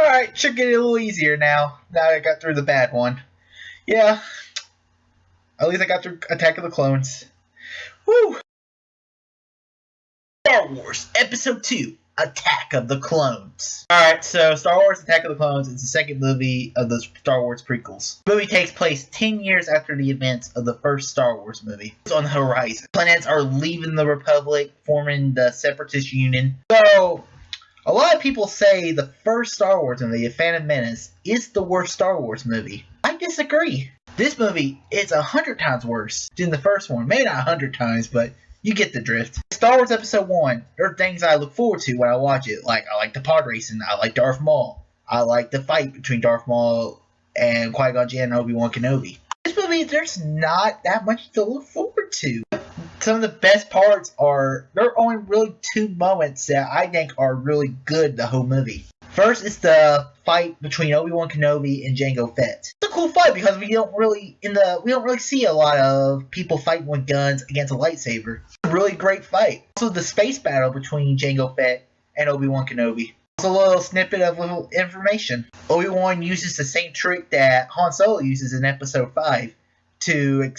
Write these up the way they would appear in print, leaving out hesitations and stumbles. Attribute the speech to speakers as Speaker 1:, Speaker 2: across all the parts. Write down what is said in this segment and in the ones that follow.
Speaker 1: Alright, should get it a little easier now. Now I got through the bad one. Yeah. At least I got through Attack of the Clones. Woo! Star Wars Episode 2, Attack of the Clones. Alright, so Star Wars Attack of the Clones is the second movie of the Star Wars prequels. The movie takes place 10 years after the events of the first Star Wars movie. It's on the horizon. Planets are leaving the Republic, forming the Separatist Union. So, a lot of people say the first Star Wars movie, The Phantom Menace, is the worst Star Wars movie. I disagree. This movie is 100 times worse than the first one. Maybe not 100 times, but you get the drift. Star Wars Episode 1, there are things I look forward to when I watch it. Like, I like the pod racing. I like Darth Maul. I like the fight between Darth Maul and Qui-Gon Jinn and Obi-Wan Kenobi. This movie, there's not that much to look forward to. Some of the best parts are, there are only really two moments that I think are really good the whole movie. First is the fight between Obi-Wan Kenobi and Jango Fett. It's a cool fight because we don't really see a lot of people fighting with guns against a lightsaber. It's a really great fight. Also, the space battle between Jango Fett and Obi-Wan Kenobi. Also, a little snippet of little information. Obi-Wan uses the same trick that Han Solo uses in Episode 5 to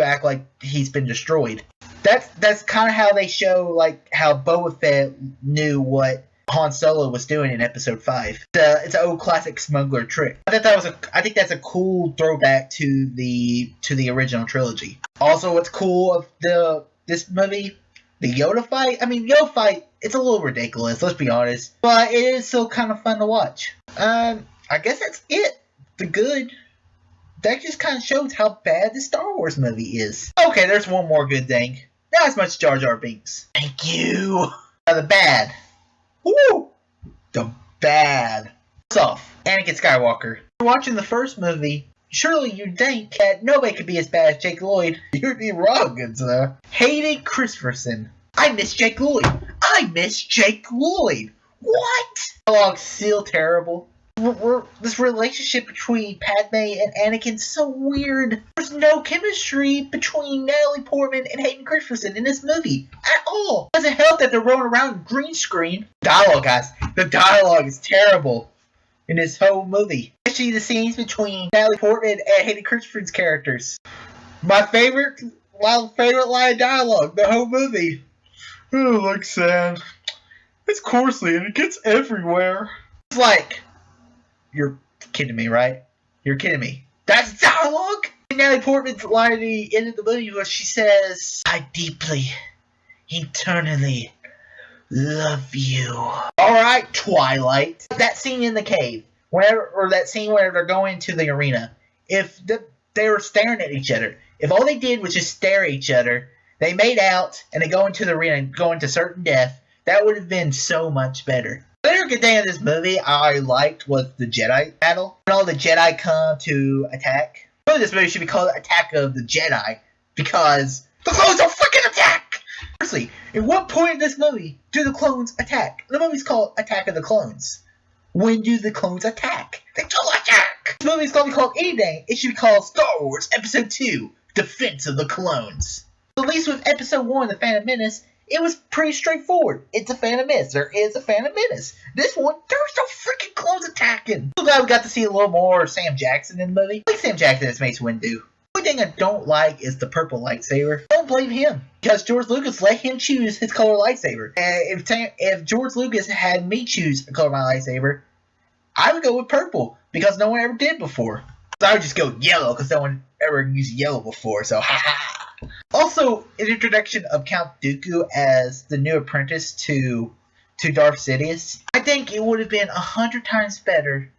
Speaker 1: act like he's been destroyed. That's kind of how they show like how Boba Fett knew what Han Solo was doing in Episode 5. It's an old classic smuggler trick. I think that's a cool throwback to the original trilogy. Also, what's cool of this movie, the Yoda fight. I mean, Yoda fight, it's a little ridiculous, let's be honest, but it is still kind of fun to watch. I guess that's it. The good. That just kind of shows how bad the Star Wars movie is. Okay, there's one more good thing. Not as much Jar Jar Binks. Thank you. The bad. Woo! The bad. First off, Anakin Skywalker. If you're watching the first movie, surely you'd think that nobody could be as bad as Jake Lloyd. You'd be wrong, good sir. Hayden Christensen. I miss Jake Lloyd. I miss Jake Lloyd. What? Dialogue's still terrible. This relationship between Padme and Anakin is so weird. There's no chemistry between Natalie Portman and Hayden Christensen in this movie at all. It doesn't help that they're rolling around green screen. Dialogue, guys. The dialogue is terrible in this whole movie. Especially the scenes between Natalie Portman and Hayden Christensen's characters. My favorite line of dialogue the whole movie. Oh, like sand. It's coarsely and it gets everywhere. It's like, you're kidding me, right? You're kidding me. That's dialogue? Natalie Portman's line at the end of the movie where she says, I deeply, eternally love you. Alright, Twilight. That scene in the cave, that scene where they're going to the arena, if they were staring at each other, if all they did was just stare at each other, they made out, and they go into the arena and go into certain death, that would have been so much better. Another good thing in this movie I liked was the Jedi battle. When all the Jedi come to attack. Really, this movie should be called Attack of the Jedi because the clones don't freaking attack! Seriously, at what point in this movie do the clones attack? The movie's called Attack of the Clones. When do the clones attack? They don't attack! This movie's going to be called anything. It should be called Star Wars Episode 2, Defense of the Clones. At least with Episode 1, The Phantom Menace, it was pretty straightforward. It's a Phantom Menace. There is a Phantom Menace. This one, there's no freaking clones attacking. I'm glad we got to see a little more of Sam Jackson in the movie. I like Sam Jackson as Mace Windu. The only thing I don't like is the purple lightsaber. Don't blame him, because George Lucas let him choose his color lightsaber. And if George Lucas had me choose a color of my lightsaber, I would go with purple, because no one ever did before. So I would just go yellow, because no one ever used yellow before, so haha. Also, an introduction of Count Dooku as the new apprentice to Darth Sidious. I think it would have been 100 times better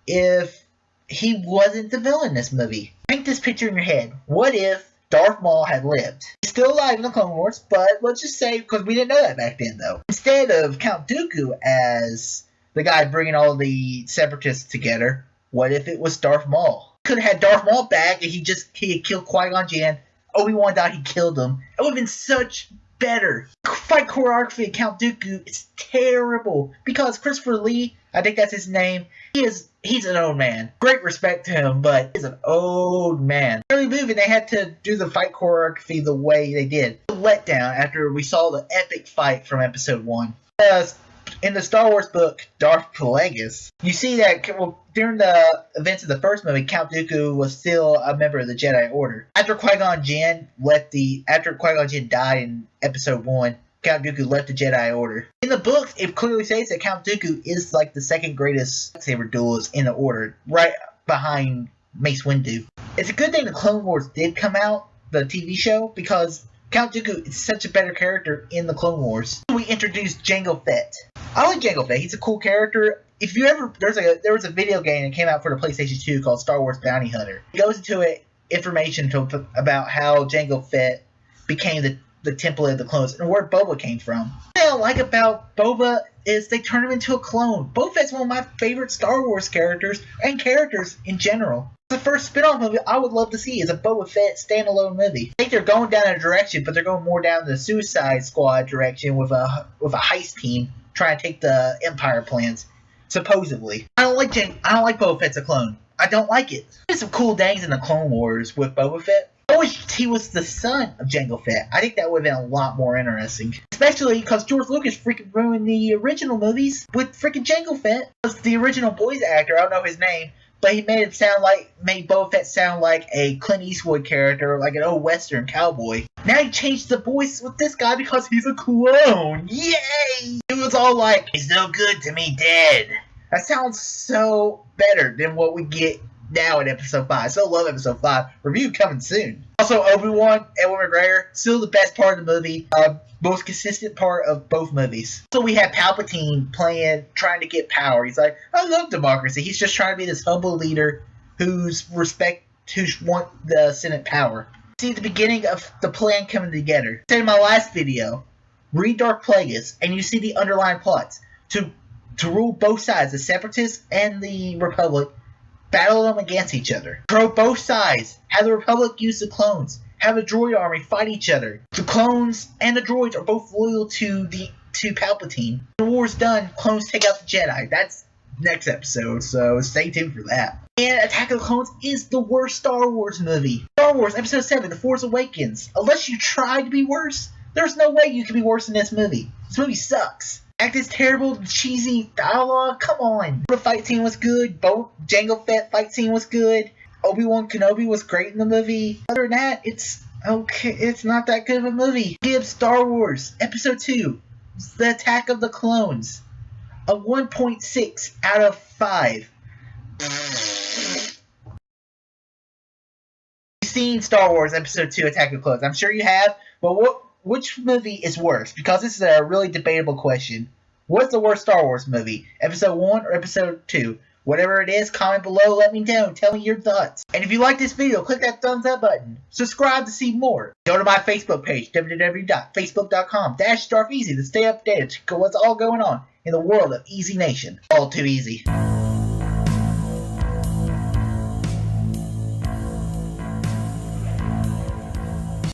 Speaker 1: if he wasn't the villain in this movie. Paint this picture in your head. What if Darth Maul had lived? He's still alive in the Clone Wars, but let's just say, because we didn't know that back then though. Instead of Count Dooku as the guy bringing all the Separatists together, what if it was Darth Maul? Could have had Darth Maul back and he had killed Qui-Gon Jinn. Obi-Wan died, he killed him. It would have been such better. Fight choreography of Count Dooku is terrible. Because Christopher Lee, I think that's his name, he's an old man. Great respect to him, but he's an old man. Early movie, they had to do the fight choreography the way they did. A letdown after we saw the epic fight from Episode 1. In the Star Wars book, Darth Plagueis, you see that during the events of the first movie, Count Dooku was still a member of the Jedi Order. After Qui-Gon Jinn died in Episode 1, Count Dooku left the Jedi Order. In the books, it clearly states that Count Dooku is like the second greatest lightsaber duelist in the Order, right behind Mace Windu. It's a good thing the Clone Wars did come out, the TV show, because Count Dooku is such a better character in the Clone Wars. We introduced Jango Fett. I like Jango Fett. He's a cool character. If you ever, there was a video game that came out for the PlayStation 2 called Star Wars Bounty Hunter. It goes into information about how Jango Fett became the template of the clones and where Boba came from. What I like about Boba is they turn him into a clone. Boba Fett's one of my favorite Star Wars characters and characters in general. The first spin-off movie I would love to see is a Boba Fett standalone movie. I think they're going down a direction, but they're going more down the Suicide Squad direction with a heist team trying to take the Empire plans. Supposedly, I don't like Boba Fett's a clone. I don't like it. There's some cool things in the Clone Wars with Boba Fett. I wish he was the son of Jango Fett. I think that would have been a lot more interesting. Especially because George Lucas freaking ruined the original movies with freaking Jango Fett. Because the original voice actor, I don't know his name, but he made Boba Fett sound like a Clint Eastwood character, like an old Western cowboy. Now he changed the voice with this guy because he's a clone. Yay! It was all like, he's no good to me dead. That sounds so better than what we get now in Episode 5. I still love Episode 5. Review coming soon. Also, Obi-Wan, Ewan McGregor, still the best part of the movie. Most consistent part of both movies. So we have Palpatine trying to get power. He's like, I love democracy. He's just trying to be this humble leader who want the Senate power. See the beginning of the plan coming together. I said in my last video, read Darth Plagueis, and you see the underlying plots. To rule both sides, the Separatists and the Republic, battle them against each other. Throw both sides. Have the Republic use the clones. Have a droid army fight each other. The clones and the droids are both loyal to Palpatine. When the war's done, clones take out the Jedi. That's next episode, so stay tuned for that. And Attack of the Clones is the worst Star Wars movie. Star Wars Episode 7, The Force Awakens. Unless you try to be worse, there's no way you can be worse than this movie. This movie sucks. Act is terrible, cheesy dialogue, come on. The fight scene was good, Jango Fett fight scene was good, Obi-Wan Kenobi was great in the movie. Other than that, it's okay, it's not that good of a movie. Give Star Wars Episode 2, The Attack of the Clones, a 1.6 out of 5. You've seen Star Wars Episode 2, Attack of the Clones, I'm sure you have, but which movie is worse? Because this is a really debatable question. What's the worst Star Wars movie? Episode 1 or Episode 2? Whatever it is, comment below, let me know, tell me your thoughts. And if you like this video, click that thumbs up button. Subscribe to see more. Go to my Facebook page, www.facebook.com/DarthEasy to stay updated to what's all going on in the world of Easy Nation. All too easy.